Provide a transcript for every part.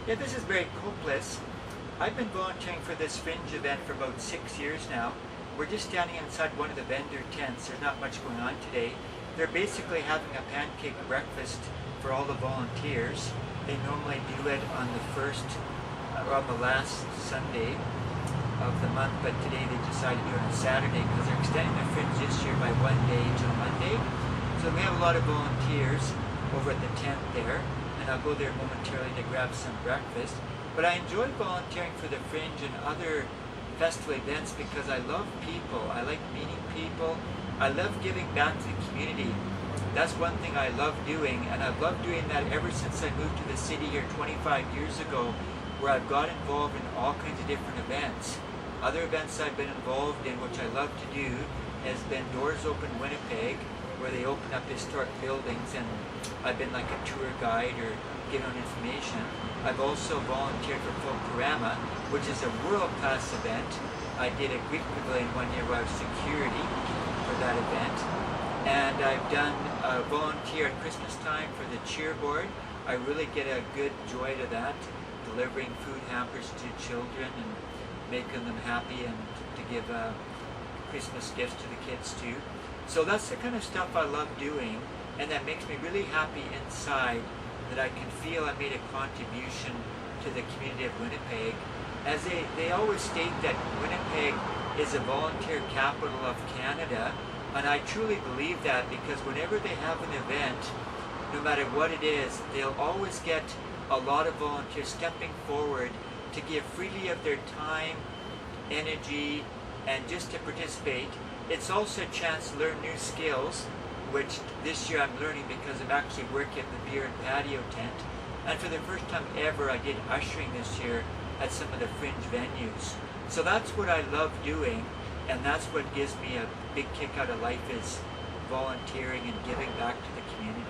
Yeah, this is very hopeless. I've been volunteering for this fringe event for about 6 years now. We're just standing inside one of the vendor tents. There's not much going on today. They're basically having a pancake breakfast for all the volunteers. They normally do it on the first or on the last Sunday of the month, but today they decided to do it on Saturday because they're extending the fringe this year by one day till Monday. So we have a lot of volunteers over at the tent there, and I'll go there momentarily to grab some breakfast. But I enjoy volunteering for the fringe and other festival events because I love people. I like meeting people. I love giving back to the community. That's one thing I love doing, and I've loved doing that ever since I moved to the city here 25 years ago, where I've got involved in all kinds of different events. Other events I've been involved in, which I love to do, has been Doors Open Winnipeg, where they open up historic buildings, and I've been like a tour guide or giving out information. I've also volunteered for Fullfilled, which is a world-class event. I did a Greek pavilion one year where I was security for that event. And I've done volunteer at Christmas time for the cheer board. I really get a good joy to that, delivering food hampers to children and making them happy, and to give Christmas gifts to the kids too. So that's the kind of stuff I love doing, and that makes me really happy inside that I can feel I made a contribution to the community of Winnipeg. As they always state that Winnipeg is a volunteer capital of Canada, and I truly believe that, because whenever they have an event, no matter what it is, they'll always get a lot of volunteers stepping forward to give freely of their time, energy, and just to participate. It's also a chance to learn new skills, which this year I'm learning because I'm actually working at the beer and patio tent. And for the first time ever, I did ushering this year at some of the fringe venues. So that's what I love doing, and that's what gives me a big kick out of life, is volunteering and giving back to the community.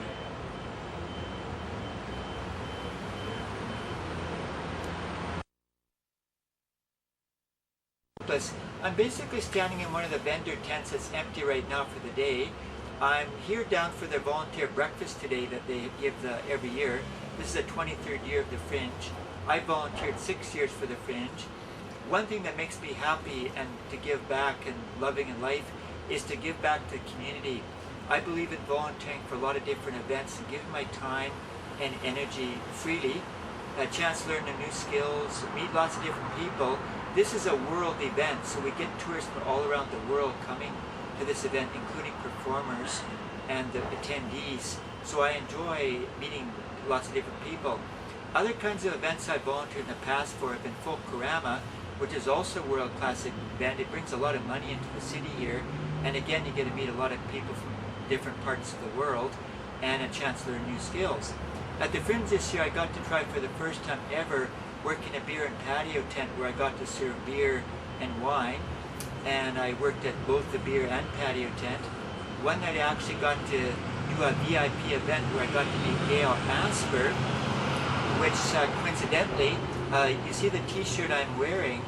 I'm basically standing in one of the vendor tents that's empty right now for the day. I'm here down for their volunteer breakfast today that they give every year. This is the 23rd year of the Fringe. I volunteered 6 years for the Fringe. One thing that makes me happy and to give back and loving in life is to give back to the community. I believe in volunteering for a lot of different events and giving my time and energy freely, a chance to learn new skills, meet lots of different people. This is a world event, so we get tourists from all around the world coming to this event, including performers and the attendees. So I enjoy meeting lots of different people. Other kinds of events I've volunteered in the past for have been Folklorama, which is also a world-class event. It brings a lot of money into the city here, and again, you get to meet a lot of people from different parts of the world and a chance to learn new skills. At the Fringe this year, I got to try for the first time ever work in a beer and patio tent where I got to serve beer and wine, and I worked at both the beer and patio tent. One night I actually got to do a VIP event where I got to meet Gail Asper, which coincidentally, you see the t-shirt I'm wearing,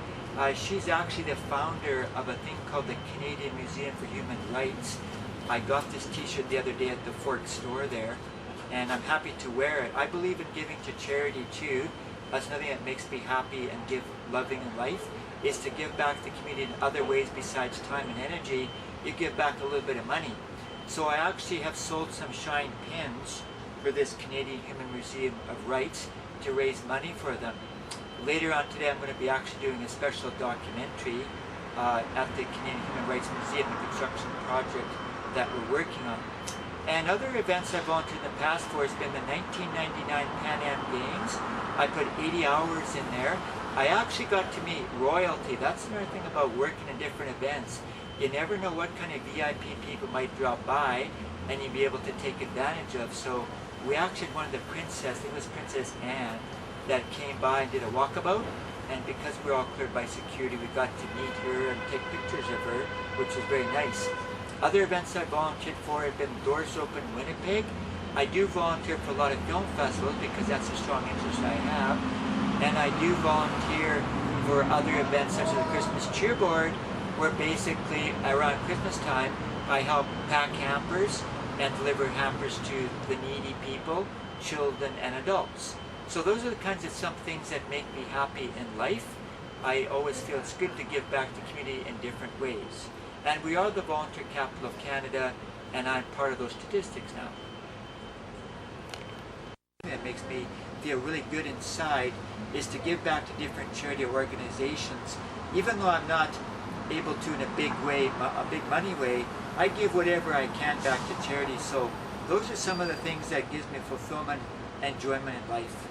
she's actually the founder of a thing called the Canadian Museum for Human Rights. I got this t-shirt the other day at the Fort store there, and I'm happy to wear it. I believe in giving to charity too. That's another thing that makes me happy and give loving in life, is to give back to the community in other ways besides time and energy. You give back a little bit of money. So I actually have sold some Shine pins for this Canadian Human Museum of Rights to raise money for them. Later on today, I'm going to be actually doing a special documentary at the Canadian Human Rights Museum, the construction project that we're working on. And other events I've volunteered in the past for has been the 1999 Pan Am Games. I put 80 hours in there. I actually got to meet royalty. That's another thing about working in different events. You never know what kind of VIP people might drop by and you'll be able to take advantage of. So we actually had one of the princess, I think it was Princess Anne, that came by and did a walkabout. And because we were all cleared by security, we got to meet her and take pictures of her, which was very nice. Other events I volunteered for have been Doors Open Winnipeg. I do volunteer for a lot of film festivals because that's a strong interest I have. And I do volunteer for other events such as the Christmas Cheer Board, where basically around Christmas time I help pack hampers and deliver hampers to the needy people, children and adults. So those are the kinds of some things that make me happy in life. I always feel it's good to give back to the community in different ways. And we are the volunteer capital of Canada, and I'm part of those statistics now. That makes me feel really good inside is to give back to different charity organizations. Even though I'm not able to in a big way, a big money way, I give whatever I can back to charity. So those are some of the things that gives me fulfillment and enjoyment in life.